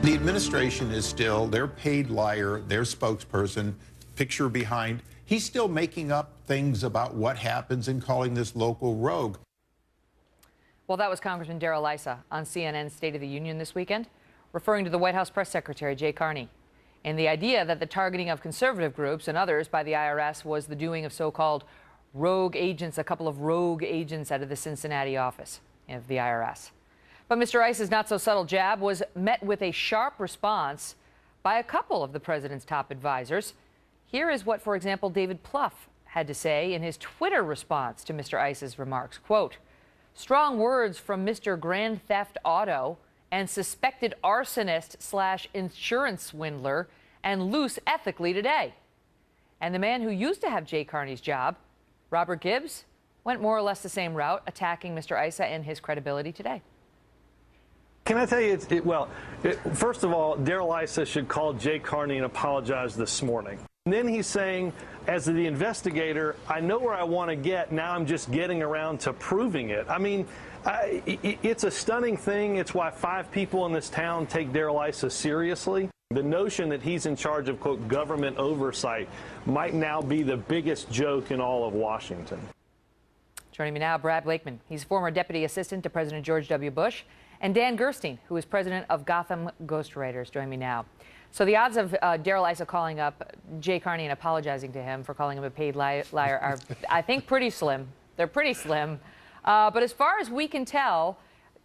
The administration is still their paid liar, their spokesperson, picture behind. He's still making up things about what happens and calling this local rogue. Well, that was Congressman Issa on CNN's State of the Union this weekend, referring to the White House press secretary, Jay Carney, and the idea that the targeting of conservative groups and others by the IRS was the doing of so-called rogue agents, a couple of rogue agents out of the Cincinnati office of the IRS. But Mr. Issa's not-so-subtle jab was met with a sharp response by a couple of the president's top advisors. Here is what, for example, David Plouffe had to say in his Twitter response to Mr. Issa's remarks. Quote, "Strong words from Mr. Grand Theft Auto and suspected arsonist / insurance swindler and loose ethically today." And the man who used to have Jay Carney's job, Robert Gibbs, went more or less the same route, attacking Mr. Issa and his credibility today. Can I tell you, first of all, Issa should call Jay Carney and apologize this morning. And then he's saying, as the investigator, I know where I want to get. Now I'm just getting around to proving it. I mean, it's a stunning thing. It's why 5 people in this town take Issa seriously. The notion that he's in charge of, quote, government oversight might now be the biggest joke in all of Washington. Joining me now, Brad Blakeman. He's former deputy assistant to President George W. Bush. And Dan Gerstein, who is president of Gotham Ghostwriters, join me now. So the odds of Issa calling up Jay Carney and apologizing to him for calling him a paid liar are, I think, pretty slim. They're pretty slim. But as far as we can tell,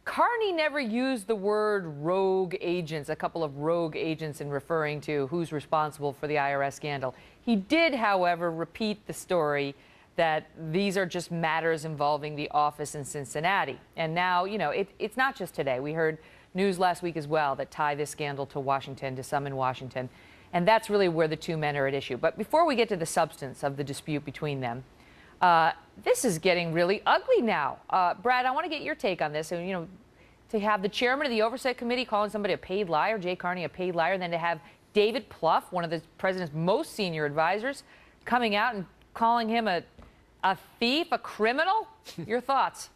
Carney never used the word rogue agents, a couple of rogue agents, in referring to who's responsible for the IRS scandal. He did, however, repeat the story that these are just matters involving the office in Cincinnati. And now, you know, it's not just today. We heard news last week as well that tie this scandal to Washington, to some in Washington. And that's really where the two men are at issue. But before we get to the substance of the dispute between them, this is getting really ugly now. Brad, I want to get your take on this. And, you know, to have the chairman of the Oversight Committee calling somebody a paid liar, Jay Carney a paid liar, and then to have David Plouffe, one of the president's most senior advisors, coming out and calling him a thief, a criminal? Your thoughts?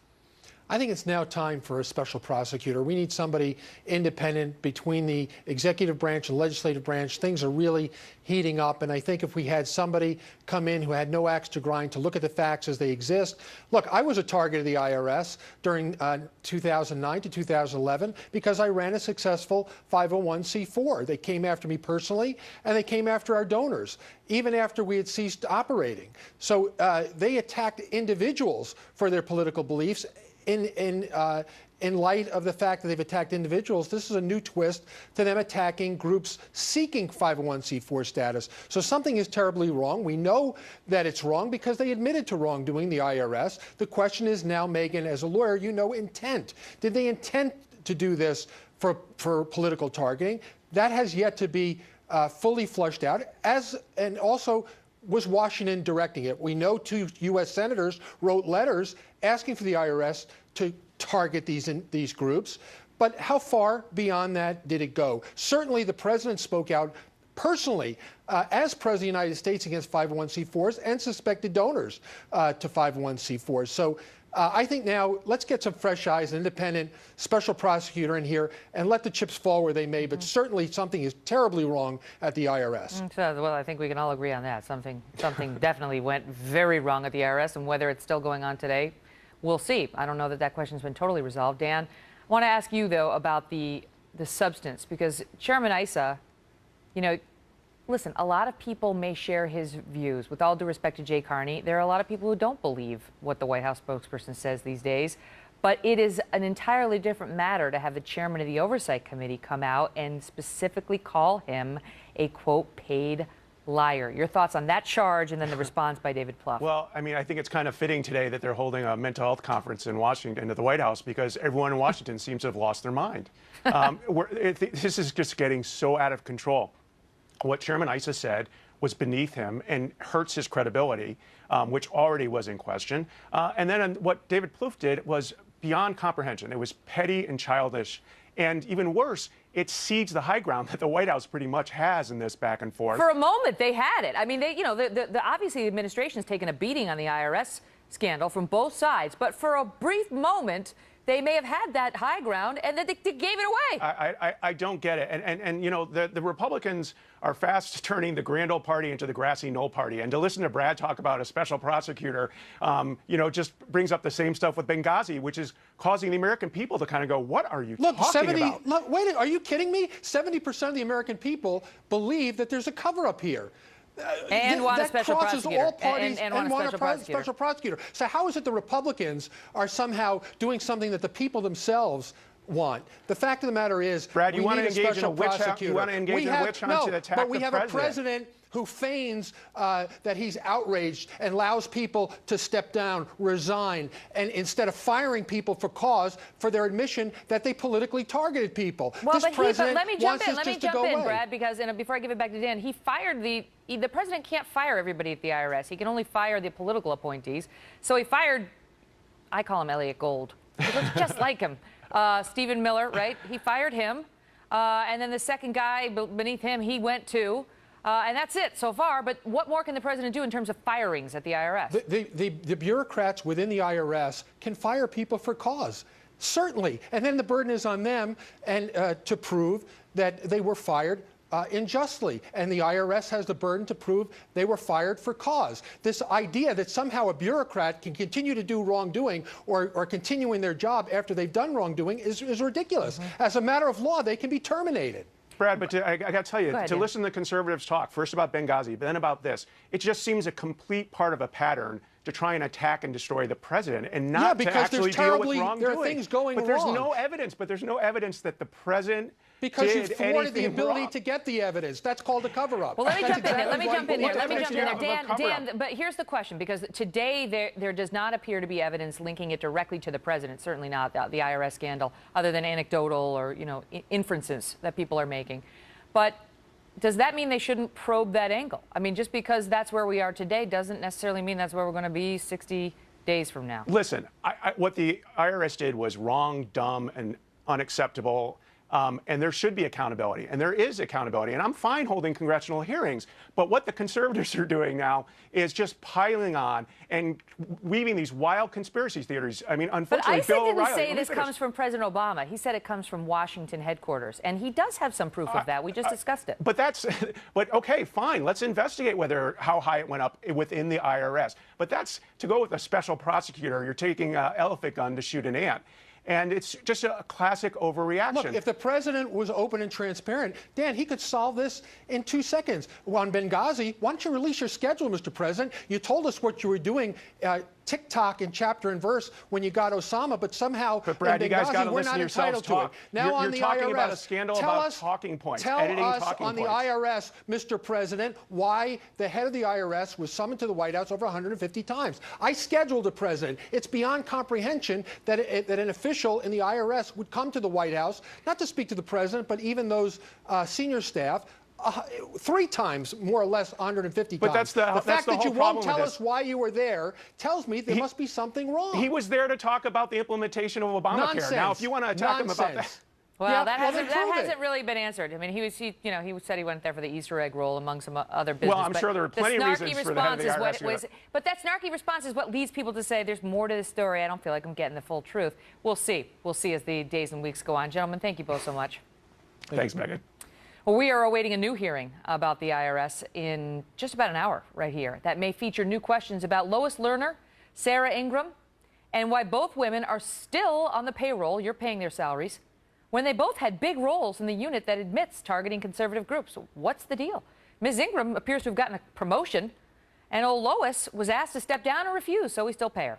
I think it's now time for a special prosecutor. We need somebody independent between the executive branch and legislative branch. Things are really heating up, and I think if we had somebody come in who had no axe to grind to look at the facts as they exist. Look, I was a target of the IRS during 2009 to 2011 because I ran a successful 501c4. They came after me personally, and they came after our donors, even after we had ceased operating. So they attacked individuals for their political beliefs. In light of the fact that they've attacked individuals, this is a new twist to them attacking groups seeking 501c4 status. So something is terribly wrong. We know that it's wrong because they admitted to wrongdoing, the IRS. The question is now, Megyn, as a lawyer, you know intent. Did they intend to do this for political targeting? That has yet to be fully flushed out, and also was Washington directing it? We know 2 U.S. senators wrote letters asking for the IRS to target these groups. But how far beyond that did it go? Certainly, the president spoke out personally as president of the United States against 501c4s and suspected donors to 501c4s. So I think now let's get some fresh eyes, an independent special prosecutor in here, and let the chips fall where they may. But certainly something is terribly wrong at the IRS. Well, I think we can all agree on that. Something definitely went very wrong at the IRS, and whether it's still going on today, we'll see. I don't know that that question's been totally resolved. Dan, I want to ask you, though, about the substance, because Chairman Issa, you know, listen, a lot of people may share his views. With all due respect to Jay Carney, there are a lot of people who don't believe what the White House spokesperson says these days. But it is an entirely different matter to have the chairman of the Oversight Committee come out and specifically call him a, quote, paid liar. Your thoughts on that charge and then the response by David Plouffe? Well, I mean, I think it's kind of fitting today that they're holding a mental health conference in Washington at the White House because everyone in Washington seems to have lost their mind. This is just getting so out of control. What Chairman Issa said was beneath him and hurts his credibility, which already was in question. And then what David Plouffe did was beyond comprehension. It was petty and childish. And even worse, it cedes the high ground that the White House pretty much has in this back and forth. For a moment, they had it. I mean, you know, obviously the administration has taken a beating on the IRS scandal from both sides. But for a brief moment, they may have had that high ground and that they gave it away. I don't get it. And you know, the Republicans are fast turning the grand old party into the grassy knoll party. And to listen to Brad talk about a special prosecutor, you know, just brings up the same stuff with Benghazi, which is causing the American people to kind of go, what are you talking about? Look, wait, are you kidding me? 70% of the American people believe that there's a cover-up here. And want a special crosses prosecutor. all parties And want a special prosecutor. So how is it the Republicans are somehow doing something that the people themselves want? The fact of the matter is, Brad, you we want to need a engage in a special witch hunt? prosecutor. You want to engage in a witch hunt to attack but we the have a president who feigns that he's outraged and allows people to step down, resign, and instead of firing people for cause for their admission that they politically targeted people. Well, this president let me jump wants in. this Let me just to jump go in, away. Brad, because before I give it back to Dan, he fired the president can't fire everybody at the IRS. He can only fire the political appointees. So he fired, I call him Elliot Gold. He looks just like him. Stephen Miller, right? He fired him. And then the second guy beneath him, he went to. And that's it so far. But what more can the president do in terms of firings at the IRS? The bureaucrats within the IRS can fire people for cause. Certainly. And then the burden is on them and to prove that they were fired unjustly. And the IRS has the burden to prove they were fired for cause. This idea that somehow a bureaucrat can continue to do wrongdoing or continue in their job after they've done wrongdoing is ridiculous. As a matter of law, they can be terminated. Brad, but I got to tell you, ahead, to Dan. listen to the conservatives talk, first about Benghazi, but then about this, it just seems a complete part of a pattern to try and attack and destroy the president and not to actually deal with wrongdoing. There are things going but there's wrong. no evidence. But there's no evidence that the president Because you did thwarted the anything ability wrong. to get the evidence. That's called a cover-up. Well, let me That's jump in here. Let me exactly jump in here. what Let me makes jump you in have here. a cover-up. Dan, but here's the question, because today there does not appear to be evidence linking it directly to the president, certainly not the IRS scandal, other than anecdotal or, you know, inferences that people are making. But does that mean they shouldn't probe that angle? I mean, just because that's where we are today doesn't necessarily mean that's where we're going to be 60 days from now. Listen, what the IRS did was wrong, dumb, and unacceptable. And there should be accountability, and there is accountability. And I'm fine holding congressional hearings, but what the conservatives are doing now is just piling on and weaving these wild conspiracy theories. I mean, But unfortunately, Issa Bill didn't O'Reilly, say let me this finish. comes from President Obama. He said it comes from Washington headquarters, and he does have some proof of that. We just discussed it. But but okay, fine. Let's investigate how high it went up within the IRS. But that's to go with a special prosecutor. You're taking an elephant gun to shoot an ant. And it's just a classic overreaction. Look, if the president was open and transparent, Dan, he could solve this in 2 seconds. On Benghazi, why don't you release your schedule, Mr. President? You told us what you were doing, tick-tock in chapter and verse when you got Osama, but somehow But Brad, in you guys Benghazi, gotta we're listen not to yourselves entitled to talk. it. Now You're on the talking IRS, about a scandal tell about us, talking points, tell editing us talking on the points. IRS, Mr. President, why the head of the IRS was summoned to the White House over 150 times. I scheduled a president. It's beyond comprehension that an official in the IRS would come to the White House, not to speak to the president, but even those senior staff, 3 times, more or less, 150 But times. that's the fact that whole you won't problem tell with us why you were there tells me there must be something wrong. He was there to talk about the implementation of Obamacare. Nonsense. Now, if you want to attack him about that. Well, Yeah, that well, then hasn't prove hasn't it. really been answered. I mean, he said he went there for the Easter egg roll among some other business. Well, I'm but sure there were plenty of snarky reasons for the head of the response IRS is to what do was. it. But that snarky response is what leads people to say there's more to this story. I don't feel like I'm getting the full truth. We'll see. We'll see as the days and weeks go on. Gentlemen, thank you both so much. Thanks, Megyn. Well, we are awaiting a new hearing about the IRS in just about an hour right here that may feature new questions about Lois Lerner, Sarah Ingram, and why both women are still on the payroll. You're paying their salaries when they both had big roles in the unit that admits targeting conservative groups. What's the deal? Ms. Ingram appears to have gotten a promotion, and old Lois was asked to step down and refused, so we still pay her.